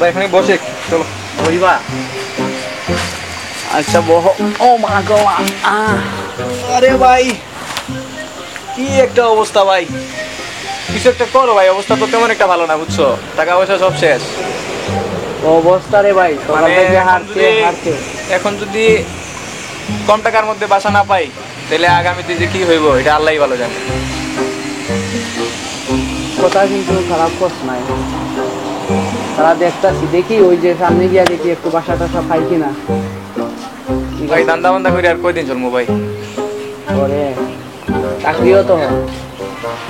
ভাই এখানে বসে চলো বইবা। আচ্ছা বহ। ও মা গো মা। আরে ভাই কি একটা অবস্থা ভাই, কিছু একটা করো ভাই, অবস্থা তো তেমন একটা ভালো না বুঝছো, টাকা পয়সা সব শেষ অবস্থা রে ভাই, মানে হারতে হারতে এখন যদি কম টাকার মধ্যে বাসা না পাই তাহলে আগামীতে যে কি হইব এটা আল্লাহই ভালো জানে। কথা কিন্তু খারাপ করছ নাই, তারা দেখতাছি দেখি ওই যে সামনে গিয়া দেখি একটু বাসা টাসা পাই কিনা। ভাই দান্দা বান্দা করে আর কয়দিন চলবো ভাই, পরে চাকরিও তো হয়,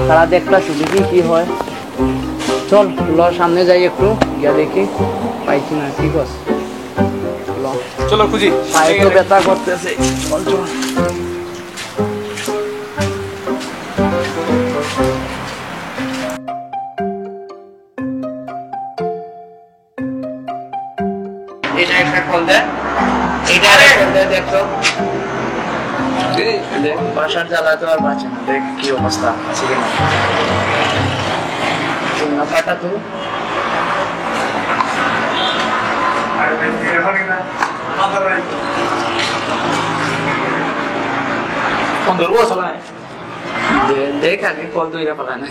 তারা দেখতাছি দেখি কি হয়। চল ল সামনে যাই একটু গিয়া দেখি পাই কিনা। ঠিক আছে চলো খুঁজি, পায়ে তো ব্যথা করতেছে। চল চল। এটা একটা কল দে, এটা একটা কল দে। দেখো দেখ বাসার জ্বালা তো আর বাঁচে না, দেখ কি অবস্থা আছে কিনা। নাম্বারটা তো দেখ আগে কল তো এরা পালা না।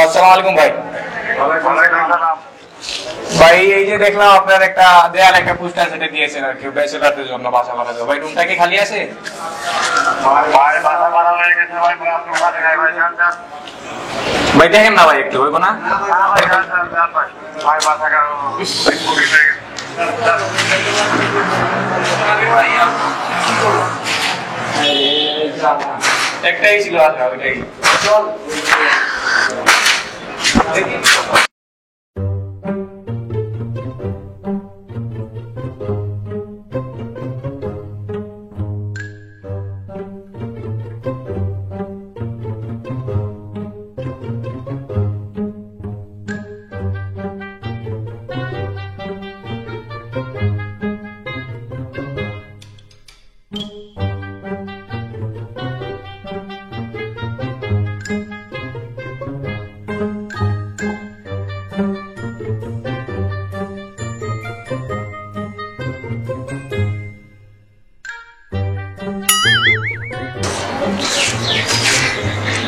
আসসালামু আলাইকুম ভাই। ভাই এই যে দেখলাম আপনার একটা দেয়াল একটা পোস্টার সেটা দিয়েছেন আর কি ব্যাচেলারদের জন্য বাসা ভাড়া দেওয়া, ভাই রুমটা কি খালি আছে? ভাই দেখেন না ভাই একটু হইব না? একটাই ছিল আচ্ছা ওইটাই চল।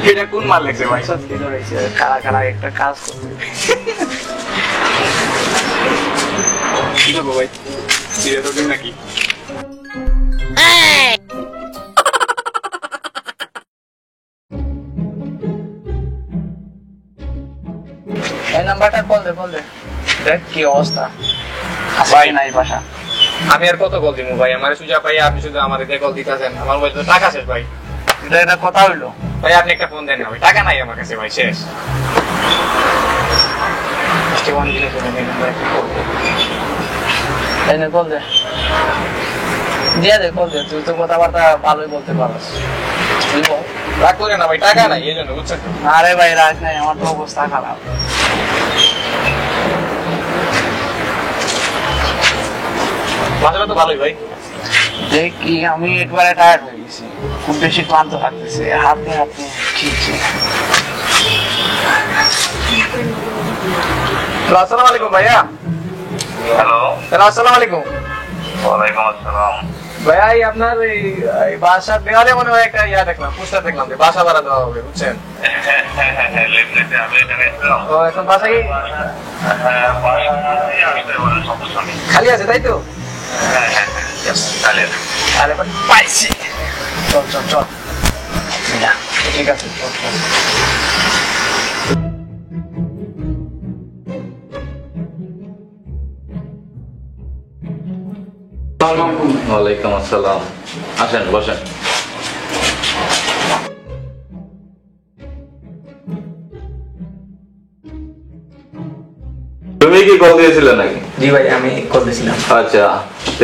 এটা কোন মাল লাগছে ভাই? সত্যি ধরেছে কারা কারা একটা কাজ করতে। কি করবো ভাই, চিড়ে তো দিন নাকি? এই নাম্বারটা কল দে দেখ কি অবস্থা ভাই নাই বাসা। আমি আর কত কল দিব ভাই, আমার সুজা পাই আপনি শুধু আমার কল দিতেছেন, আমার বলতে তো টাকা শেষ ভাই। এটা কথা হইলো ভাই আপনি একটা ফোন দেন না ভাই, টাকা নাই আমার কাছে ভাই, শেষ। কল দে দিয়ে দে কল দে, তুই তো কথাবার্তা ভালোই বলতে পারস। রাগ করে না ভাই, টাকা নাই এই জন্য বুঝছেন। আরে ভাই রাগ নাই, আমার তো অবস্থা খারাপ। বাসাটা তো ভালোই ভাই। দেখ কি আমি একবারে টায়ার্ড হয়ে গেছি, খুব বেশি ক্লান্ত থাকতেছে, হাতে হাতে খিচ্ছে। আসসালামু আলাইকুম ভাইয়া। হ্যালো, আসসালামু আলাইকুম। ওয়ালাইকুম আসসালাম। ভাই আপনার এই বাসার দেওয়ালে মনে হয় একটা ইয়া দেখলাম, পোস্টার দেখলাম যে বাসা ভাড়া দেওয়া হবে, বুঝছেন? তো এখন বাসায় খালি আছে তাই তো? আরে পাইছি, চল চল চল, ঠিক আছে চল চল। ওয়ালাইকুম আসসালাম, আসেন বসেন। তুমি কি কল দিয়েছিলে নাকি? জি ভাই আমি কল দিয়েছিলাম। আচ্ছা,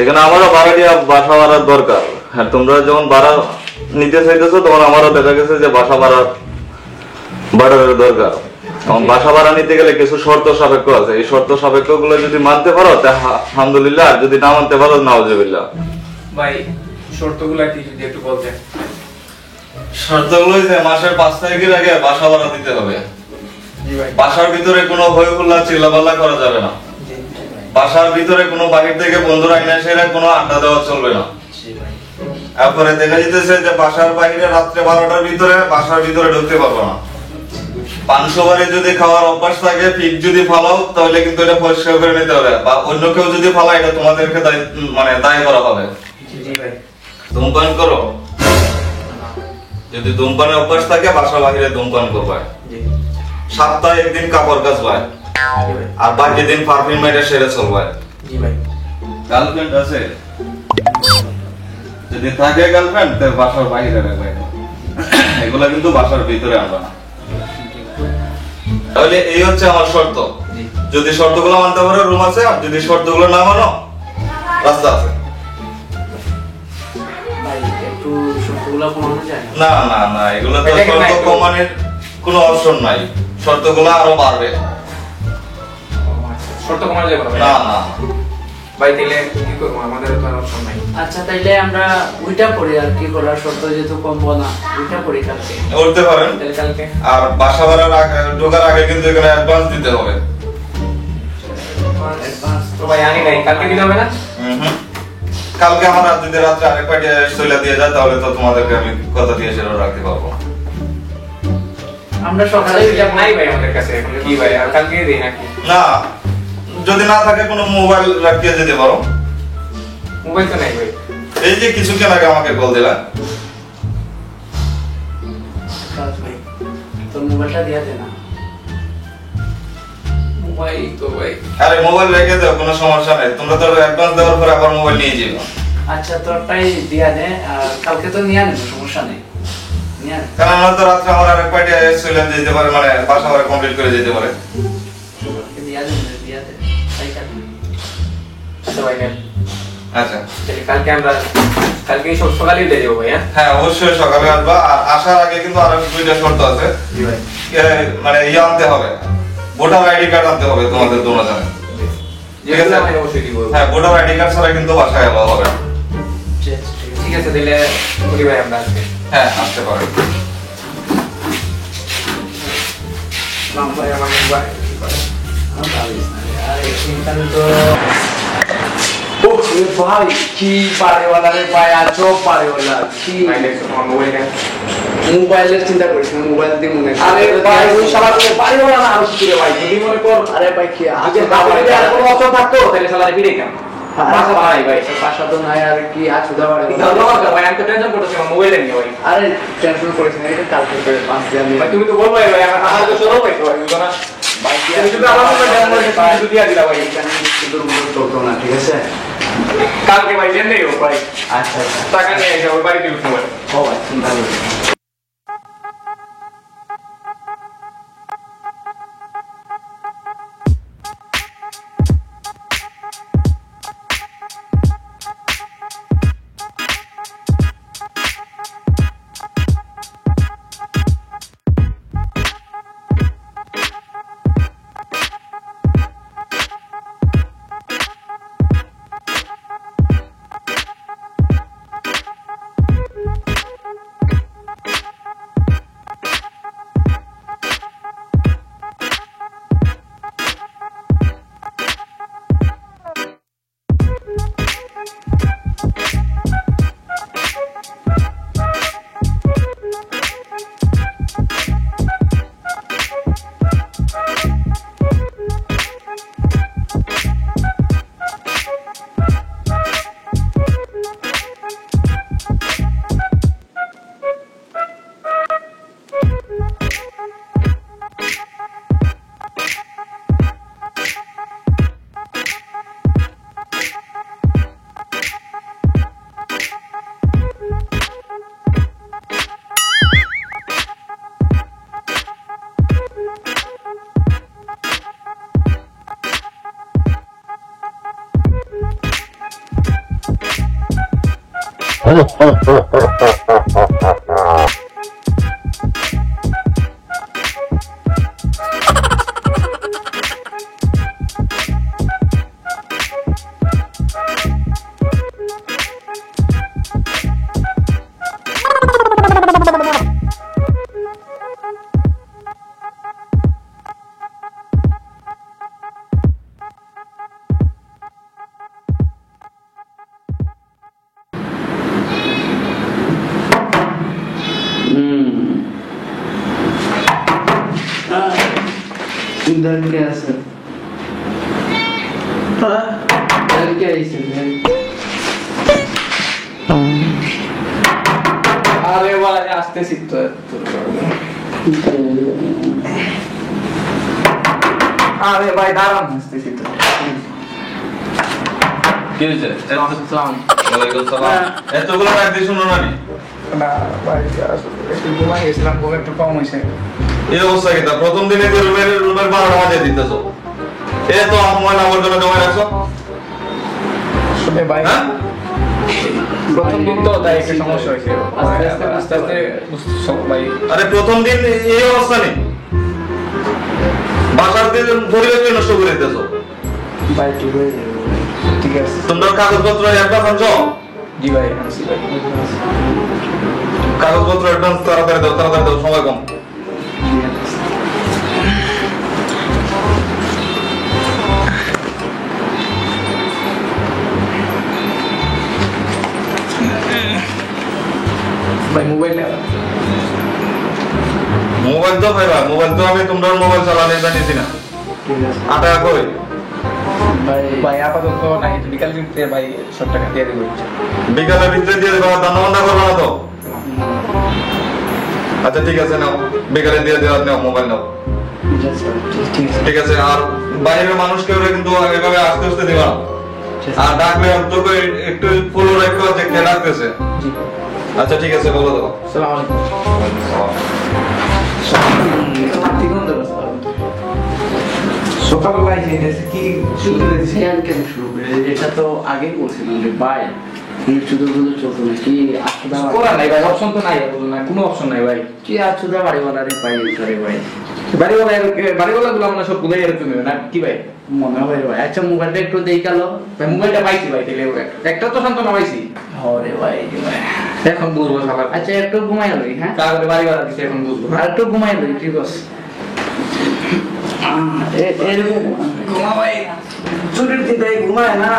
এখানে আমারও ভাড়া দিয়ে বাসা ভাড়ার দরকার। হ্যাঁ, তোমরা যখন ভাড়া নিতে চাইতেছো তখন আমারও দেখা গেছে যে বাসা ভাড়ার দরকার। এখন বাসা ভাড়া নিতে গেলে কিছু শর্ত সাপেক্ষ আছে, এই শর্ত সাপেক্ষ গুলো যদি মানতে পারো তা আলহামদুলিল্লাহ, আর যদি না মানতে পারো নাউজুবিল্লাহ। ভাই শর্তগুলো কি যদি একটু বলতেন? শর্তগুলো যে মাসের 5 তারিখের আগে বাসা ভাড়া দিতে হবে। জি ভাই। বাসার ভিতরে কোনো হই হুল্লা চিল্লাপাল্লা করা যাবে না। জি ভাই। বাসার ভিতরে কোনো বাহির থেকে বন্ধুরা এনে এসে কোনো আড্ডা দেওয়া চলবে না। জি ভাই। তারপরে দেখা যেতেছে যে বাসার বাইরে রাত্রে 12টার ভিতরে বাসার ভিতরে ঢুকতে পারবো না। 500 বারে যদি খাওয়ার অভ্যাস থাকে, ফিক যদি ফালাও তাহলে কিন্তু এটা পরিষ্কার করে নিতে হবে, বা অন্য কেউ যদি ফালায় এটা তোমাদেরকে দায়ী করা হবে। জি ভাই। ধূমপান করো? যদি ধূমপানের অভ্যাস থাকে বাসার বাইরে ধূমপান করবে। জি। সপ্তাহে একদিন কাপড় কাচবে, জি ভাই। আর বাকি দিন পারফিউম মেরে সেরে চলবে। জি ভাই। গার্লফ্রেন্ড আছে? যদি থাকে গার্লফ্রেন্ড তো বাসার বাইরে রাখবে, এগুলা কিন্তু বাসার ভিতরে আনবে না। তাহলে এই হচ্ছে আমার শর্ত। যদি শর্তগুলো মানতে পারো রুম আছে, আর যদি শর্তগুলো না মানো রাস্তা আছে। ভাই একটু শর্তগুলো কমানো যায় না? না না না, এগুলো তো শর্ত কমানোর কোনো অপশন নাই, শর্তগুলো আরো বাড়বে। শর্ত কমানো যাবে না? না না ভাই তাহলে কি করবো, আমাদের তো আর অপশন নাই। আচ্ছা তাইলে আমরা ওইটা করি, আর কি করার শর্ত যেহেতু কমবো না, ওইটা করি কালকে। করতে পারেন। তাহলে কালকে আর বাসা ভাড়ার ঢোকার আগে কিন্তু এখানে অ্যাডভান্স দিতে হবে। অ্যাডভান্স তো ভাই আনি নাই, কালকে দিতে হবে না? কালকে আমার যদি রাত্রে আরেক পার্টি চলে দিয়ে যায় তাহলে তো তোমাদেরকে আমি কথা দিয়ে সেটা রাখতে পারবো। আমরা সকালে হিসাব নাই ভাই আমাদের কাছে এখন, কি ভাই আর কালকে দিই নাকি? না, যদি না থাকে কোনো মোবাইল রাখিয়ে যেতে পারো। মোবাইল তো নাই ভাই। এই যে কিছুক্ষণ আগে আমাকে কল দিলা। কাজ ভাই, তোর মোবাইলটা দিয়া দে না। মোবাইল তো ভাই। আরে মোবাইল রেখে দাও, কোনো সমস্যা নেই। তোমরা তো অ্যাডভান্স দেওয়ার পর আবার মোবাইল নিয়ে যাবে। আচ্ছা তোরটাই দিয়া দে, আর কালকে তো নিয়ে নেব, সমস্যা নেই, নিয়ে নে। কারণ আমরা তো রাত্রে আমার আরেক পার্টি চলে যেতে পারে, মানে বাসা ভাড়া কমপ্লিট করে যেতে পারে। দিয়া দে, দিয়া দে, তাই কাটবে। আচ্ছা ভাই নেন। আচ্ছা তাহলে কালকে আমরা কালকে সকালেই দিয়ে যাবো ভাই। হ্যাঁ হ্যাঁ, অবশ্যই সকালে আসবা। আর আসার আগে কিন্তু আরো 2টা শর্ত আছে। জি ভাই। মানে ইয়ে আনতে হবে, ভোটার আইডি কার্ড আনতে হবে তোমাদের দুজনের। ঠিক আছে? আমি অবশ্যই দিব। হ্যাঁ, ভোটার আইডি কার্ড ছাড়া কিন্তু বাসায় এলাও হবে না। ঠিক আছে তাহলে বলি ভাই আমরা আজকে। হ্যাঁ, আসতে পারে। নাম ভাই আমার মোবাইল কি করে? আর পারিস না রে, আর এখানে তো ওরে ভাই কি পারেওয়ালা রে ভাই, আজও পারেওয়ালা কি। ভাই দেখছো তোমার মোবাইল কেন? মোবাইলের চিন্তা করিস না, মোবাইল দিয়ে মনে কর। আরে ভাই ওই শালা তো পারেওয়ালা না আমি কি রে ভাই, যদি মনে কর আরে ভাই কি আজকে আজকে বাবা বাবা আর কোনো অপশন থাকতো তাহলে শালা ভিড়ে কেন? বাসা ভাই ভাই। পাশা তো নাই, আর কি আজ উদা বাড়ি। ভাই আমি তো টেনশন করতেছি আমার মোবাইলে নিয়ে ভাই। আরে টেনশন করিস না, এটা কালকে করে 5 দিয়ে আমি ভাই তুমি তো বলবো ভাই আমার হাতে তো সরো ভাই তো ভাই বুঝো না। ভাই কি তুমি যদি আমার মোবাইল ডাউনলোড করে কিছু দিয়া দিলা ভাই। এখানে সুন্দর মতো চলতো না, ঠিক আছে? কালকে ভাই দেন দেই ভাই। আচ্ছা আচ্ছা, টাকা নিয়ে এসে ওই বাড়িতে উঠবো ভাই। ও ভাই চিন্তা করিস না। इधर क्या सर इधर क्या है सर আরে ভাই আসতেছি তো আরে ভাই দাঁড়ান আসতেছি তো কি হয়েছে? সালাম ওয়ালাইকুম সালাম। এতগুলো ডাক দিয়ে শুনো না নি? না ভাই আসলে একটু ঘুমাই গেছিলাম ঘুম একটু কম হয়েছে এই অবস্থা কি? তা প্রথম দিনে যে রুমের ভাড়া মাঝে দিতেছো, এ তো আমার আবর্জনা জমা রাখছো। আসলে ভাই হ্যাঁ? প্রথম দিন তো তাই একটা সমস্যা হয়েছে আস্তে আস্তে সব ভাই আরে প্রথম দিন এই অবস্থা নেই, বাসার দিন পরিবেশকে নষ্ট করে দিতেছো। भाई ठीक है ঠিক আছে তোমরা কাগজপত্র অ্যাডভান্স আনছো? জি ভাই আনছি ভাই কাগজপত্র অ্যাডভান্স তাড়াতাড়ি দাও, সময় কম। ভাই মোবাইল মোবাইল তো ভাই মোবাইল তো আমি তোমরা মোবাইল চালানো জানিছি না। ठीक है আটা কই? भाई ভাই আপাতত নাই বিকাল দিতে ভাই 100 টাকা দিয়ে দেব বিকালের ভিতরে দিয়ে দেবো, দানা বান্না করবো না তো? আচ্ছা ঠিক আছে, নাও বিকালে দিয়ে দেওয়ার, নাও মোবাইল নাও। ঠিক আছে ঠিক আছে, আর বাইরের মানুষকে ওরা কিন্তু এভাবে আস্তে আস্তে দিবা না। আর ডাকলে তোকে একটু ফুল রাখো যে কে ডাকতেছে। জি আচ্ছা ঠিক আছে, বলো দাও। আসসালামু আলাইকুম সকালবেলায় যেতেছে কি শুরু করেছে কেন শুরু করে এটা তো আগেই বলছিলাম যে ভাই শুধু শুধু চলতো না কি আচ্ছা করা নাই ভাই অপশন তো নাই বলুন না কোনো অপশন নাই ভাই কি আচ্ছা বাড়িওয়ালারে পাই করে ভাই বাড়িওয়ালা গুলো আমরা সব বুঝাই এরকম না কি ভাই মনে হয় ভাই আচ্ছা মোবাইলটা একটু দেই কালো ভাই মোবাইলটা পাইছি ভাই তেলে একটা তো শান্ত না পাইছি হরে ভাই ভাই এখন বুঝবো সকাল আচ্ছা একটু ঘুমাই লই হ্যাঁ তারপরে বাড়িওয়ালা দিছে এখন বুঝবো আর একটু ঘুমাই লই ঠিক আছে এরকম ঘুমা ভাই চুরির দিতে ঘুমায় না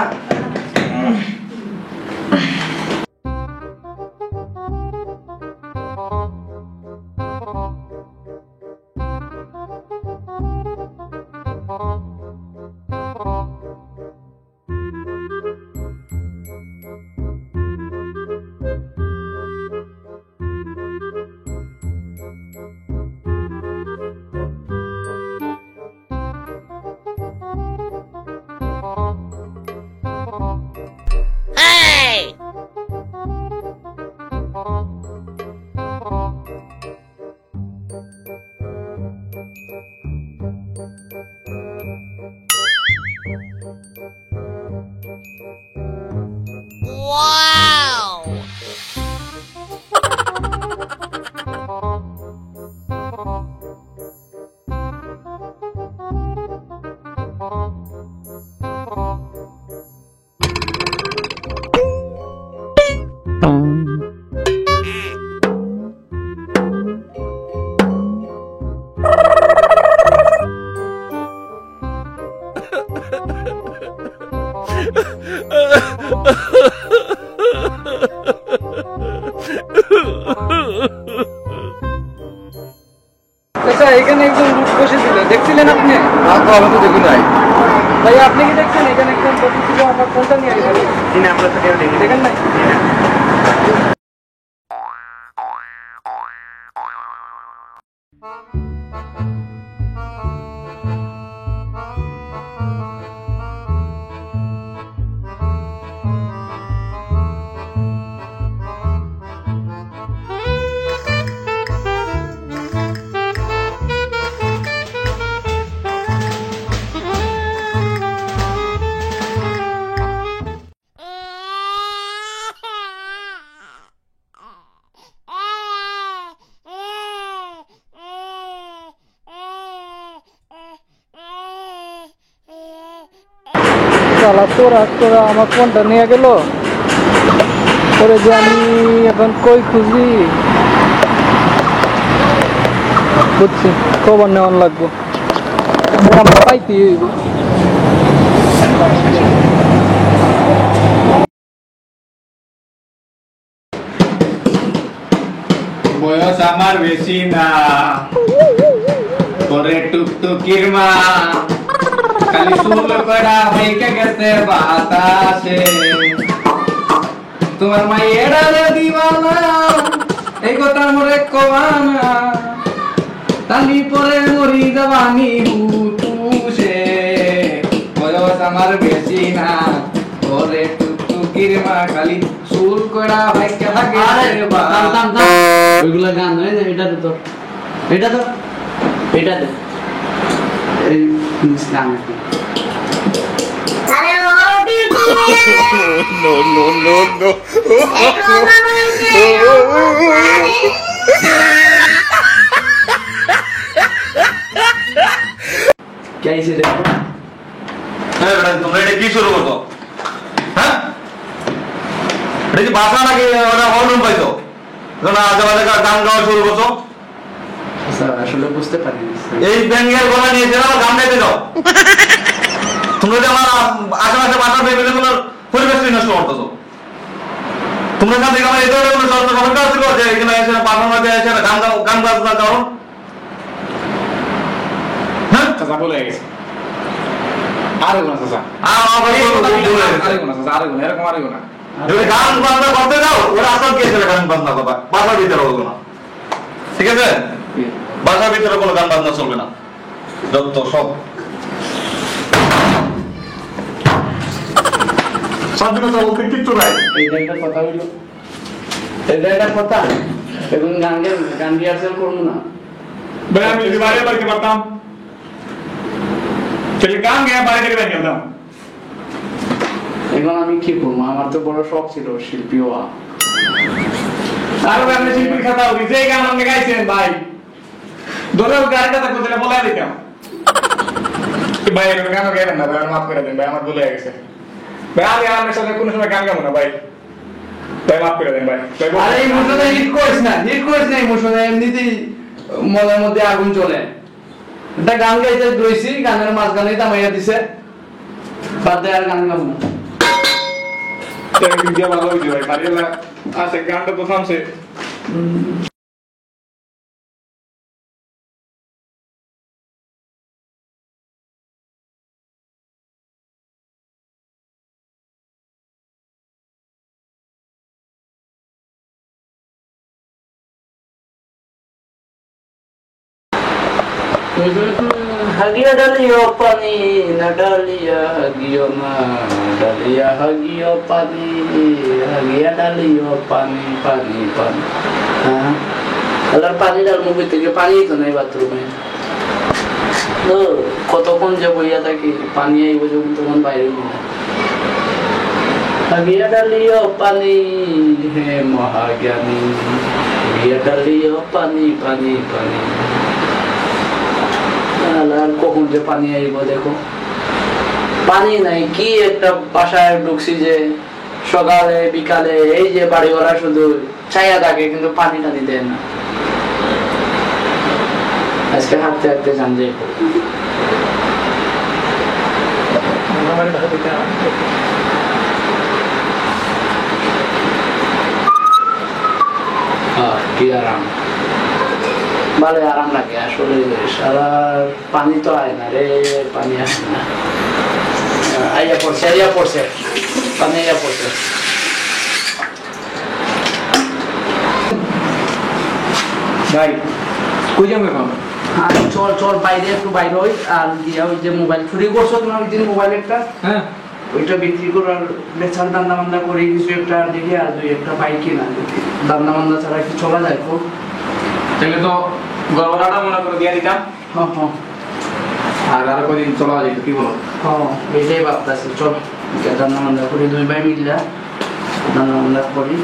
আচ্ছা এখানে একজন লোক বসেছিল দেখছিলেন আপনি আমি তো দেখি নাই ভাই আপনি কি দেখছেন এখানে একজন বসেছিল আমার ফোনটা নিয়ে গেল কিনা আমরা তো দেখি দেখেন নাই শালা তোরা আমার ফোনটা নিয়ে গেল, পরে যে আমি এখন কই খুঁজি, বুঝছি খবর নেওয়ার লাগবো, আমরা পাইতে হইব। বয়স আমার বেশি না, পরে টুকটুকির মা, খালি চুল করা হইকে গেছে বাতাসে, তোমার মাইয়েরা রে দিবানা, এই কথা মোরে কবানা, তালি পরে মরি দেবানি হুতুসে। বয়স আমার বেশি না, পরে টুকটুকির মা, খালি চুল করা হইকে গেছে বাতাসে। ওইগুলা গান হয় না, এটা তো এটা তো এটা দে এই গান No. कैसे देखो তোমরা এটা কি শুরু করছো? হ্যাঁ, এটা কি বাসা নাকি হল রুম পাইছো? আজে গান গাওয়া শুরু করছো? স্যার আসলে বুঝতে পারিনি। এই ব্যাঙ্গের গলা নিয়েছে না, গান গাইতে যাও। তোমরা যে আমার আশেপাশে বাসার ফ্যামিলিগুলোর পরিবেশ নষ্ট করতেছো। তোমরা কাছে আমার এই ধরনের কোনো শর্ত সমস্যা ছিল যে এখানে এসে পারফরমেন্সে এসে গান বাজনা করো? হ্যাঁ, চাচা বলে গেছে আরে না চাচা, এরকম আরে না। যদি গান বাজনা করতে যাও, ওরা আসল কে ছিল গান বাজনা করবা, বাসার ভিতরে হলো না, ঠিক আছে? বাসার ভিতরে কোনো গান বাজনা চলবে না, যত সব স্বাধীনতা বলতে কিচ্ছু নাই। এইটা একটা কথা হইলো, এটা একটা কথা, এখন গান রিহার্সাল করবো না। ভাই আমি যদি বাইরে বাড়িতে পারতাম, তাহলে গান গেয়ে বাইরে থেকে বাইরে যেতাম। এখন আমি কি করবো, আমার তো বড় শখ ছিল শিল্পী হওয়া। আর আপনি শিল্পীর খাতা উঠি, যে গান আপনি গাইছেন ভাই, ধরেও গাড়ি কথা করতে বলে দিতাম ভাই, এখন গানও গাইবেন না ভাই, আমার মাফ করে দেন ভাই, আমার ভুলে গেছে ভাই। আমি আপনার সাথে কোনো সময় গান গাবো না ভাই, ভাই মাফ করে দেন ভাই। আরে ইমোশনে হিট করিস না ইমোশনে, এমনিতেই মনের মধ্যে আগুন চলে। একটা গান গাইতে রয়েছি, গানের মাঝখানে থামাইয়া দিছে, বাদ দেয় আর গান গাবো না। ভালো হয়েছে ভাই, বাড়িওয়ালা আছে, গানটা তো থামছে। Hagia dalio pani, nadalia hagio na, dalia hagio pani, hagia dalio pani. हाँ, अगर पानी डाल मुझे तेरे पानी तो नहीं बाथरूम में, तो কতক্ষণ যে বইয়া থাকি, পানি আইব যখন তখন বাইরে না। হাগিয়া ডালিও পানি হে মহাজ্ঞানী, হাগিয়া ডালিও পানি। আর কখন যে পানি আইব দেখো, পানি নাই। কি একটা বাসায় ঢুকছি যে সকালে বিকালে, এই যে বাড়িওয়ালা শুধু ছায়া থাকে কিন্তু পানি টানি দেয় না। আজকে হাঁটতে যান যে কি আরাম, ভালো আরাম লাগে আসলে। সারা পানি তো আয় না রে, পানি আসে না। আইয়া পড়ছে পানি আইয়া পড়ছে। ভাই কই যাবো এখন? চল বাইরে একটু বাইরে হই, আর গিয়া ওই যে মোবাইল চুরি করছো তোমার ওই দিন, মোবাইল একটা, হ্যাঁ ওইটা বিক্রি করার বেচার দান্দা মান্দা করে কিছু একটা দেখি, আর দুই একটা বাইক কিনা দেখি। দান্দা মান্দা ছাড়া কি চলা যায় খুব? তাহলে তো গড়বড়াটা মনে করে দিয়ে দিতাম, হ্যাঁ আর আরো কদিন চলা যেত, কি বলো? এইটাই ভাবতেছি। চল দান্দা মান্দা করি, দুই ভাই মিললা দান্দা মান্দা করি।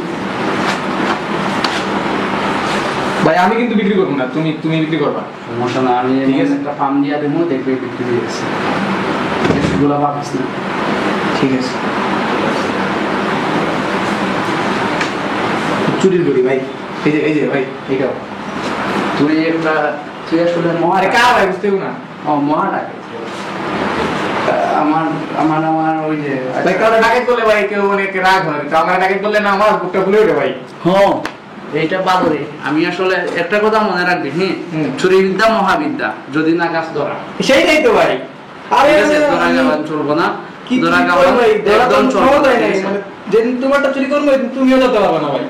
ভাই আমি কিন্তু বিক্রি করবো না, তুমি বিক্রি করবা। সমস্যা না, আমি ঠিক আছে। একটা পাম দিয়া দেবো, দেখবে বিক্রি হয়ে গেছে, সেগুলো ভাবিস না। ঠিক আছে চুরির গড়ি ভাই এই যে ভাই এইটাও তুই আসলে মহা আরে কা ভাই বুঝতেও না মহা ডাকে আমার ওই যে ভাই কারো ডাকাত বলে ভাই কেউ অনেক রাগ হয় তো আমার ডাকাত বললে না আমার বুকটা ফুলে ওঠে ভাই হ্যাঁ এইটা বাদরে আমি আসলে একটা কথা মনে রাখবি চুরি বিদ্যা মহাবিদ্যা যদি না কাজ ধরা সেইটাই তো ভাই আরে ধরা গাওয়ান চলবো না কি ধরা গাওয়ান একদম চলবো না মানে যেদিন তোমারটা চুরি করবো তুমিও যেতে পারবে না ভাই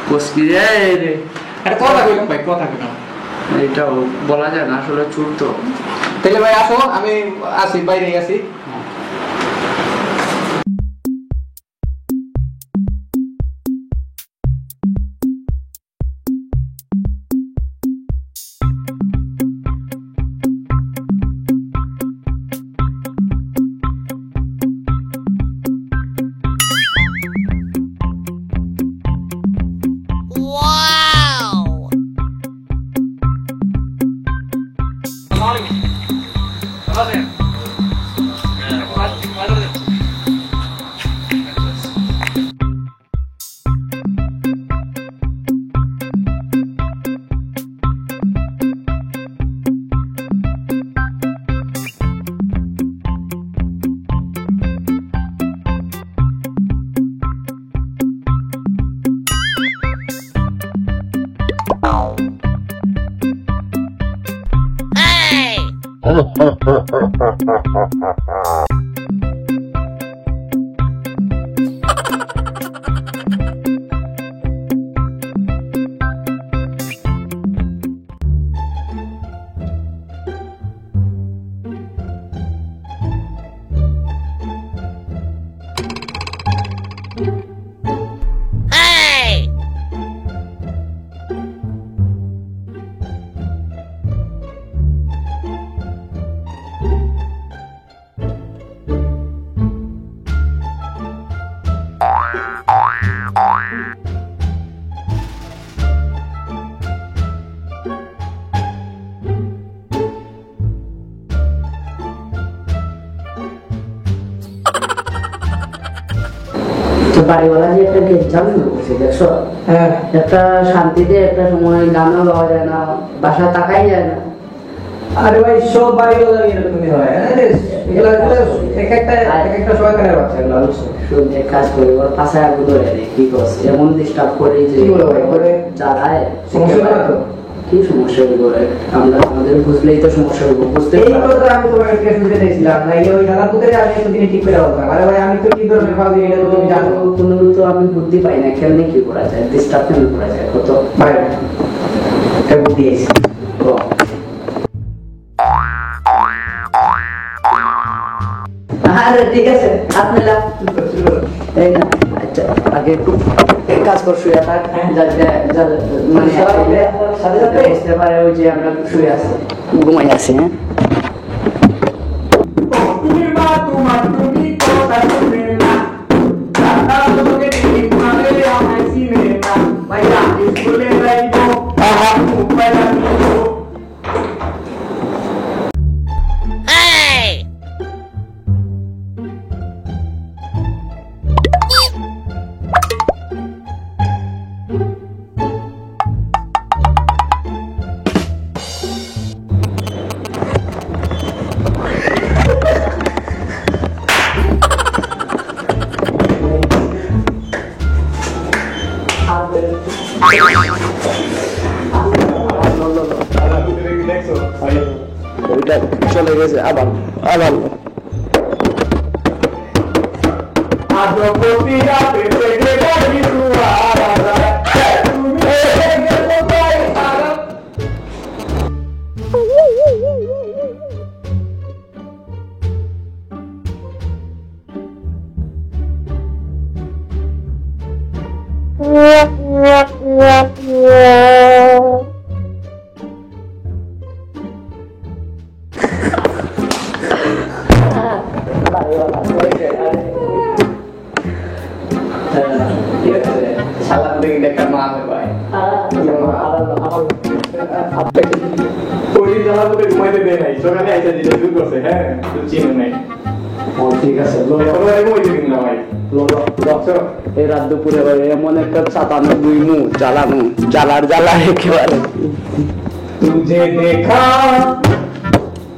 কসকি রে একটা কথা কইলাম ভাই কথা কইলাম এইটাও বলা যায় না আসলে চুর তো তাহলে ভাই আসো আমি আসি বাইরে আসি বাড়িওয়ালা যে একটা গেট চালু করছে দেখছো একটা শান্তিতে একটা সময় গানও গাওয়া যায় না বাসা তাকাই যায় না আরে ভাই সব বাড়িওয়ালা এরকমই হয় এগুলো এক একটা সরকারের বাচ্চা এগুলো শুনতে কাজ করি ওর পাশে আগুন ধরে দেয় কি করছে এমন ডিস্টার্ব করে যে কি বলো ভাই করে জ্বালায় সমস্যা না তো কি সমস্যা করে আমরা আমাদের বুঝলেই তো সমস্যা হবে বুঝতে এই কথা আমি তোমাকে কেস দিতে চাইছিলাম না এই ওই জায়গা পুতে আমি একদিন ঠিক করে বলতাম আরে ভাই আমি তো কি ধরনের ফাউল এটা তো তুমি জানো কোনো তো আমি বুদ্ধি পাই না কেমনে কি করা যায় ডিস্টার্ব কেমন করা যায় কত ভাই একটা বুদ্ধি আছে আরে ঠিক আছে হাত মেলাও এই না আচ্ছা আগে একটু এক কাজ কর শুয়ে থাক মানে সাথে সাথে বুঝতে পারে ওই যে আমরা শুয়ে আছি ঘুমাই আছি হ্যাঁ তুমি মা তোমার তুমি কথা শুনে না দাদা তোকে ঠিক মানে আমায় চিনে না ভাই আমি বলে যাইবো মোবাইল আনিবো চলে গেছে আবার আবার আদ্রপতি রাতে থেকে গাড়ি দুয়ারা তুমি গেলে ভাই সারা সালাম দেখি দেখা মা আছে ভাই ওই জ্বালা করে ঘুমাইতে দেয় নাই সকালে আইসা দিতে শুরু করছে হ্যাঁ তুই চিনো নাই ও ঠিক আছে লো লো তোমরা এরকম হইতে দিন না ভাই লো লো লো। এই রাত দুপুরে ভাই এমন একটা চাতানো দুই মুখ জ্বালানো জ্বালার জ্বালা একেবারে तुझे देखा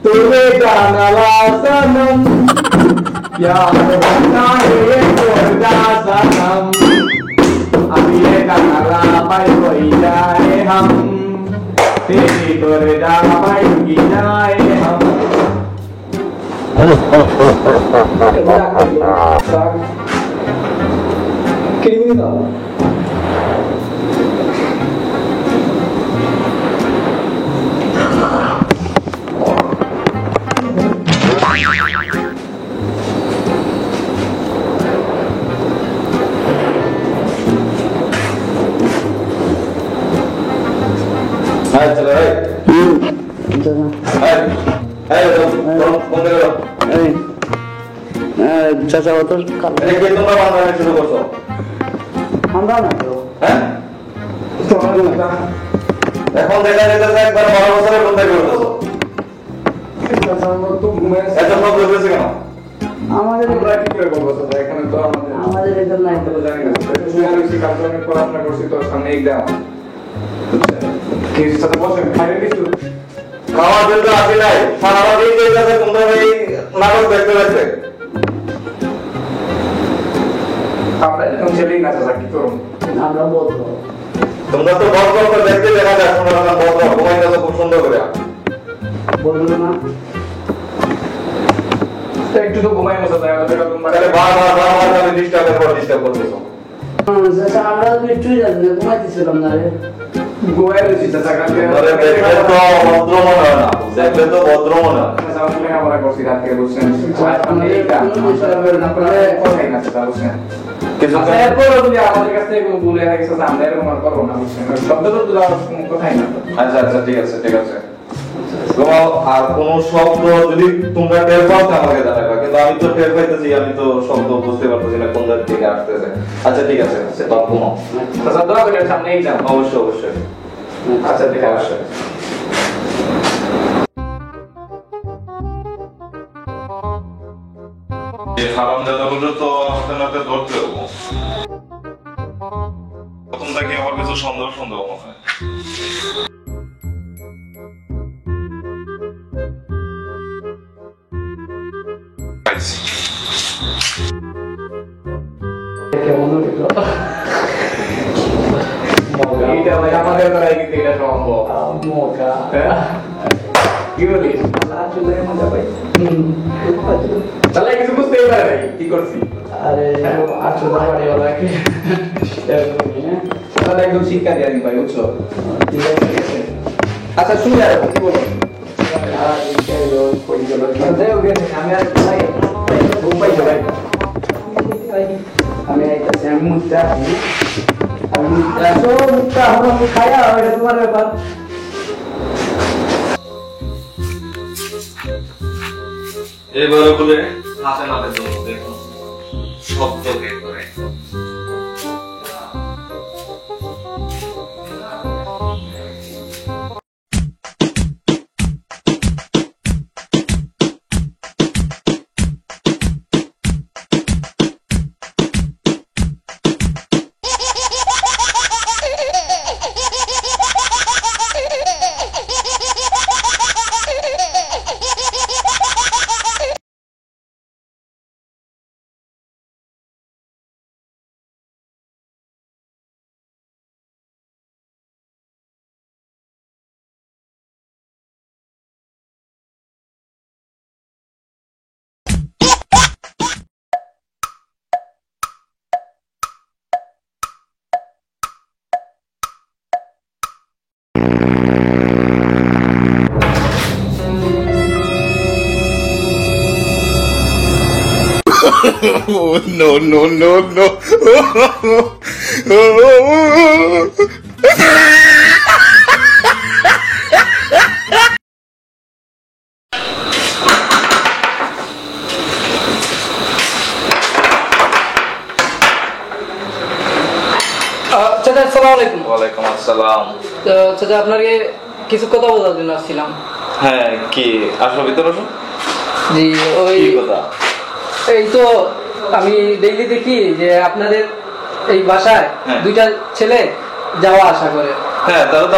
तुम्हें जाना ला सनम प्यार होता है ये कोरदा सनम अब ये गाना ला भाई कोई जाए हम तेरी कोरदा भाई की जाए हम Criminal. হ্যাঁ চলো এই এই বন্ধ করো এই চাচা অত এটা কি তোমরা বাংলা শুরু করছো আমরা না তো হ্যাঁ এখন দেখা যাচ্ছে একবার 12 বছরের বন্ধ করে দিছো এত সব বলতেছে কেন আমাদের আমরা কি করে বলবো স্যার এখানে তো আমাদের এখানে নাই তো জানি না সুগার বেশি কালচার পড়াশোনা করছি তো সামনে এক্সাম কি সাথে বসে খাইলে কিছু খাওয়ার জন্য আসি নাই সারাদিন যাইতেছে তোমরা এই নাটক দেখতে দেখতে আমরা এরকম ছেলেই না চাচা কি করুন আমরা বলবো তোমরা তো বড় বড় করে দেখতে দেখা যায় তোমরা না বড় বড় ঘুমাইতেছো খুব সুন্দর করে বলবো না একটু তো ঘুমাই মশা যায় আমাদের তাহলে বারবার আমি ডিস্টার্ব করতেছো চাচা আমরা কিছুই জানি না ঘুমাইতেছিলাম না রে গোয়ায় রয়েছি চাচা কালকে আরে দেখলে তো ভদ্র মনে হয় না দেখলে তো ভদ্র মনে হয় চাচা আমি লেখাপড়া করছি রাতে বুঝছেন সামনে এক্সাম আপনারা কথাই না চাচা বুঝছেন কিছু আচ্ছা এরপর যদি আমাদের কাছ থেকে কোনো ভুলে গেছে আমরা এরকম আর করবো না বুঝছেন শব্দ তো দেওয়ার কোনো কথাই না আচ্ছা আচ্ছা ঠিক আছে ঠিক আছে তো আর কোন শব্দ যদি তোমরা টের পাও তো আমাকে জানাবে কিন্তু আমি তো টের পাইতেছি আমি তো শব্দ বুঝতে পারতেছি না কোন দিক থেকে আসতেছে আচ্ছা ঠিক আছে তো ঘুমাও চাচা দোয়া করে সামনে এক্সাম অবশ্যই অবশ্যই আচ্ছা ঠিক আছে অবশ্যই এই হারাম দাদাগুলো তো হাতে নাতে ধরতে হবো প্রথম থেকে আমার কিছু সন্দেহ সন্দেহ মনে হয় কেমন হলো এইটা ভাই আমাদের দ্বারা কিন্তু এটা সম্ভব মোকা কি বলিস আসলে মজা পাই তাহলে কিছু বুঝতেই পারে নাই কি করছি আরে আসলে বাড়ি ওরা কি তাহলে একদম শিক্ষা দিয়ে দিন ভাই বুঝছো ঠিক আছে আচ্ছা শুনে আর কি বলো আর এই কই গেল আমি আর ভাই ঘুম পাইছো ভাই আমি আইতাছি আমি মুদ্রা আমি মুদ্রা তো মুদ্রা আমরা খায়া এটা তোমার ব্যাপার এবারে বলে হাতে নাতে জন্য দেখুন শব্দ বের করে Oh, no, no, no, no. চাচা আসসালামু আলাইকুম। ওয়ালাইকুম আসসালাম। তো চাচা আপনাকে কিছু কথা বলার জন্য আসছিলাম। হ্যাঁ কি আসো ভিতরে আসো। জি ওই কি কথা? এই তো আমি ডেইলি দেখি যে আপনাদের এই বাসায় হ্যাঁ। দুইটা ছেলে যাওয়া আসা করে। হ্যাঁ, তাহলে তো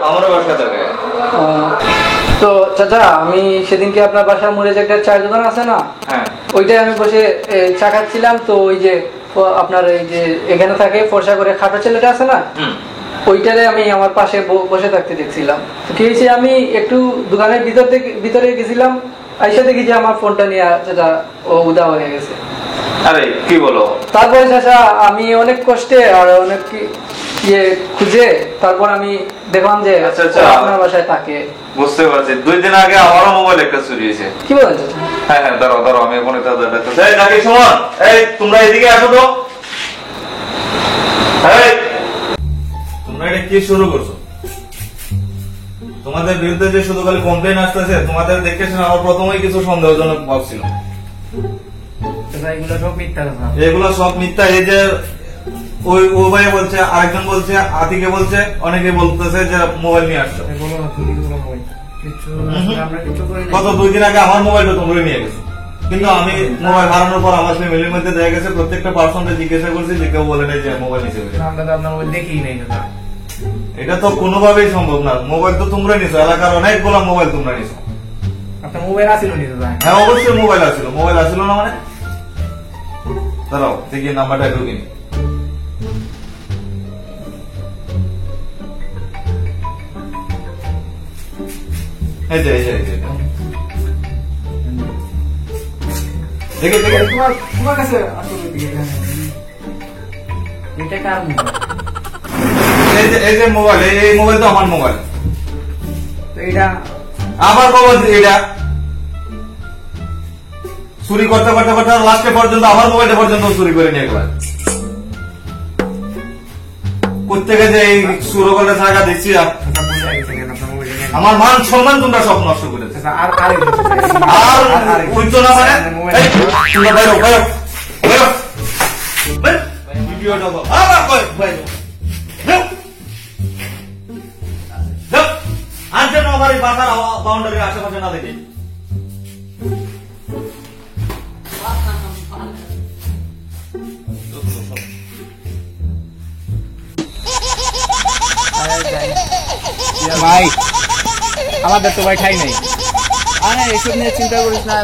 আমারও বাসা থাকে। তো চাচা আমি সেদিনকে আপনার বাসার মোড়ে যে একটা চায়ের দোকান আছে না, হ্যাঁ ওইটাই আমি বসে চা খাচ্ছিলাম। তো ওই যে আপনার এই যে এখানে থাকে ফর্সা করে খাটো ছেলেটা আছে না, ওইটারে আমি আমার পাশে বসে থাকতে দেখছিলাম। তো কি হয়েছে, আমি একটু দোকানের ভিতরে গেছিলাম, আইসা দেখি যে আমার ফোনটা নিয়ে চাচা ও উদা হয়ে গেছে। আরে কি বলো? তারপরে চাচা আমি অনেক কষ্টে আর অনেক ইয়ে খুঁজে তারপর আমি দেখলাম যে আচ্ছা, আচ্ছা। আপনার বাসায় থাকে। বুঝতে পারছি, 2 দিন আগে আমারও মোবাইল একটা চুরি হয়েছে। কি বলেন চাচা? হ্যাঁ হ্যাঁ, দাঁড়াও আমি এখন এটা দেখতেছি। এই নাকি সুমন, এই তোমরা এদিকে আসো তো। এই তোমরা এটা কি শুরু করছো? তোমাদের বিরুদ্ধে যে শুধু খালি কমপ্লেন আসতেছে, তোমাদের দেখে শুনে আমার প্রথমেই কিছু সন্দেহজনক ভাবছিল। এগুলো সব মিথ্যা কথা। এগুলো সব মিথ্যা। এই যে ওই ও ভাই বলছে, আরেকজন বলছে, আতিকে বলছে, অনেকে বলতেছে যে মোবাইল নিয়ে আসছো। গত 2 দিন আগে আমার মোবাইলটা তোমরা নিয়ে গেছো, কিন্তু আমি মোবাইল হারানোর পর আমার ফ্যামিলির মধ্যে দেখা গেছে প্রত্যেকটা পার্সনকে জিজ্ঞাসা করছি যে কেউ বলে নাই যে মোবাইল নিচে গেছে। আমরা তো আপনার মোবাইল দেখি নাই দাদা। এটা তো কোনোভাবেই সম্ভব না। মোবাইল তো তোমরা নিছো, এলাকার অনেকগুলো মোবাইল তোমরা নিছো। আপনার মোবাইল আছিল নি দাদা? হ্যাঁ অবশ্যই মোবাইল আছিল। মোবাইল আছিল না মানে? দাঁড়াও দেখি নাম্বারটা ঢুকিনি। এই যে দেখে তোমার কাছে আসলে এটা কার মোবাইল? এই যে মোবাইল, এই মোবাইল তো আমার মোবাইল। তো এটা আবার খবর এটা চুরি করতে লাস্টে পর্যন্ত আমার মোবাইলটা পর্যন্ত চুরি করে নিয়ে গেল। প্রত্যেকে যে এই সুরকলের জায়গা দেখছি, আমার মান সম্মান তোমরা সব নষ্ট করেছে। আর আর উঠতো না মানে তোমরা বাইরো ভিডিওটা আবার বাইরো আর যেন আমার এই বাসার বাউন্ডারির আশেপাশে না দেখি। ভাই আমাদের তো ভাই ঠাই নাই। আরে এসব নিয়ে চিন্তা করিস না।